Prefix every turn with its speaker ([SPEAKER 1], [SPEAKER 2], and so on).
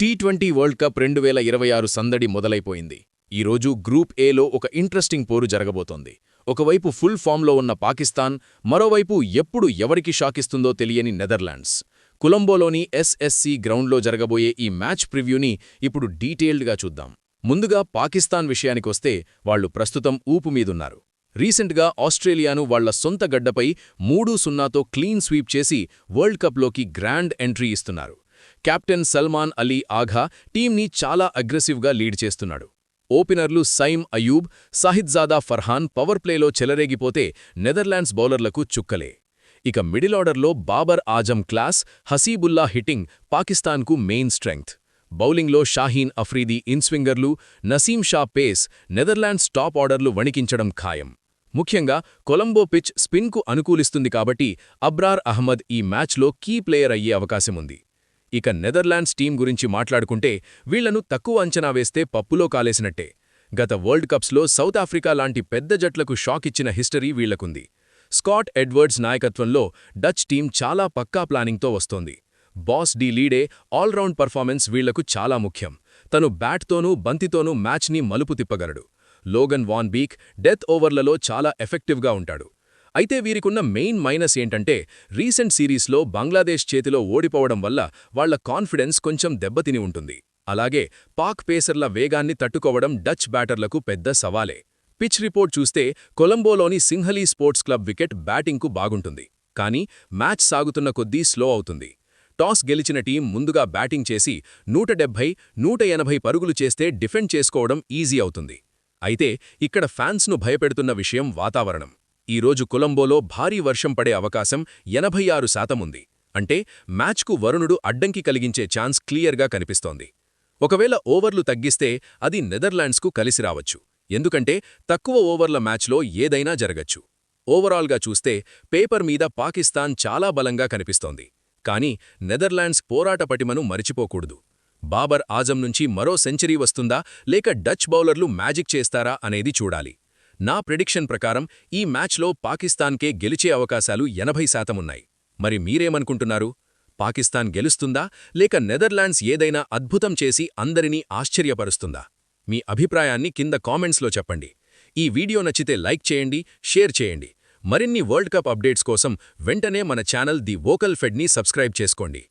[SPEAKER 1] T20 world cup 2026 సందడి మొదలైపోయింది. ఈరోజు group ఏలో ఒక ఇంట్రెస్టింగ్ పోరు జరగబోతోంది. ఒకవైపు ఫుల్ ఫామ్లో ఉన్న పాకిస్తాన్, మరోవైపు ఎప్పుడు ఎవరికి షాకిస్తుందో తెలియని నెదర్లాండ్స్. కొలంబోలోని ఎస్ఎస్సి గ్రౌండ్లో జరగబోయే ఈ మ్యాచ్ ప్రివ్యూని ఇప్పుడు డీటెయిల్డ్గా చూద్దాం. ముందుగా పాకిస్తాన్ విషయానికొస్తే వాళ్లు ప్రస్తుతం ఊపుమీదున్నారు. రీసెంట్గా ఆస్ట్రేలియాను వాళ్ల సొంత గడ్డపై 3-0తో క్లీన్ స్వీప్ చేసి వరల్డ్ కప్లోకి గ్రాండ్ ఎంట్రీ ఇస్తున్నారు. కెప్టెన్ సల్మాన్ అలీ ఆఘా టీంని చాలా అగ్రెసివ్గా లీడ్ చేస్తున్నాడు. ఓపెనర్లు సైమ్ అయూబ్, సాహిద్జాదా ఫర్హాన్ పవర్ ప్లేలో చెలరేగిపోతే నెదర్లాండ్స్ బౌలర్లకు చుక్కలే. ఇక మిడిల్ ఆర్డర్లో బాబర్ ఆజం క్లాస్, హసీబుల్లా హిట్టింగ్ పాకిస్తాన్కు మెయిన్ స్ట్రెంగ్త్. బౌలింగ్లో షాహీన్ అఫ్రీదీ ఇన్స్వింగర్లు, Naseem Shah pace Netherlands top ఆర్డర్లు వణికించడం ఖాయం. ముఖ్యంగా కొలంబో పిచ్ స్పిన్కు అనుకూలిస్తుంది కాబట్టి అబ్రార్ అహ్మద్ ఈ మ్యాచ్లో కీ ప్లేయర్ అయ్యే అవకాశముంది. ఇక నెదర్లాండ్స్ టీం గురించి మాట్లాడుకుంటే వీళ్లను తక్కువ అంచనా వేస్తే పప్పులో కాలేసినట్టే. గత వరల్డ్ కప్స్లో సౌత్ ఆఫ్రికా లాంటి పెద్ద జట్లకు షాక్ ఇచ్చిన హిస్టరీ వీళ్లకుంది. స్కాట్ ఎడ్వర్డ్స్ నాయకత్వంలో డచ్ టీం చాలా పక్కా ప్లానింగ్తో వస్తోంది. బాస్ డి లీడే ఆల్రౌండ్ పర్ఫార్మెన్స్ వీళ్లకు చాలా ముఖ్యం. తను బ్యాట్తోనూ బంతితోనూ మ్యాచ్ని మలుపు తిప్పగలడు. లోగన్ వాన్ బీక్ డెత్ ఓవర్లలో చాలా ఎఫెక్టివ్గా ఉంటాడు. అయితే వీరికున్న మెయిన్ మైనస్ ఏంటంటే రీసెంట్ సిరీస్లో బంగ్లాదేశ్ చేతిలో ఓడిపోవడం వల్ల వాళ్ల కాన్ఫిడెన్స్ కొంచెం దెబ్బతిని ఉంటుంది. అలాగే పాక్ పేసర్ల వేగాన్ని తట్టుకోవడం డచ్ బ్యాటర్లకు పెద్ద సవాలే. పిచ్ రిపోర్ట్ చూస్తే కొలంబోలోని సింహలీ స్పోర్ట్స్ క్లబ్ వికెట్ బ్యాటింగ్కు బాగుంటుంది. కానీ మ్యాచ్ సాగుతున్న కొద్దీ స్లో అవుతుంది. టాస్ గెలిచిన టీం ముందుగా బ్యాటింగ్ చేసి 170-180 పరుగులు చేస్తే డిఫెండ్ చేసుకోవడం ఈజీ అవుతుంది. అయితే ఇక్కడ ఫ్యాన్స్ను భయపెడుతున్న విషయం వాతావరణం. ఈరోజు కొలంబోలో భారీ వర్షం పడే అవకాశం 86% ఉంది. అంటే మ్యాచ్కు వరుణుడు అడ్డంకి కలిగించే ఛాన్స్ క్లియర్గా కనిపిస్తోంది. ఒకవేళ ఓవర్లు తగ్గిస్తే అది నెదర్లాండ్స్కు కలిసి రావచ్చు. ఎందుకంటే తక్కువ ఓవర్ల మ్యాచ్లో ఏదైనా జరగచ్చు. ఓవరాల్గా చూస్తే పేపర్ మీద పాకిస్తాన్ చాలా బలంగా కనిపిస్తోంది. కానీ నెదర్లాండ్స్ పోరాట పటిమను మరిచిపోకూడదు. బాబర్ ఆజం నుంచి మరో సెంచరీ వస్తుందా లేక డచ్ బౌలర్లు మ్యాజిక్ చేస్తారా అనేది చూడాలి. నా ప్రెడిక్షన్ ప్రకారం ఈ మ్యాచ్లో పాకిస్తాన్కే గెలిచే అవకాశాలు 80% ఉన్నాయి. మరి మీరేమనుకుంటున్నారు? పాకిస్తాన్ గెలుస్తుందా లేక నెదర్లాండ్స్ ఏదైనా అద్భుతం చేసి అందరినీ ఆశ్చర్యపరుస్తుందా? మీ అభిప్రాయాన్ని కింద కామెంట్స్లో చెప్పండి. ఈ వీడియో నచ్చితే లైక్ చేయండి, షేర్ చేయండి. మరిన్ని వరల్డ్ కప్ అప్డేట్స్ కోసం వెంటనే మన ఛానల్ ది వోకల్ ఫెడ్ని సబ్స్క్రైబ్ చేసుకోండి.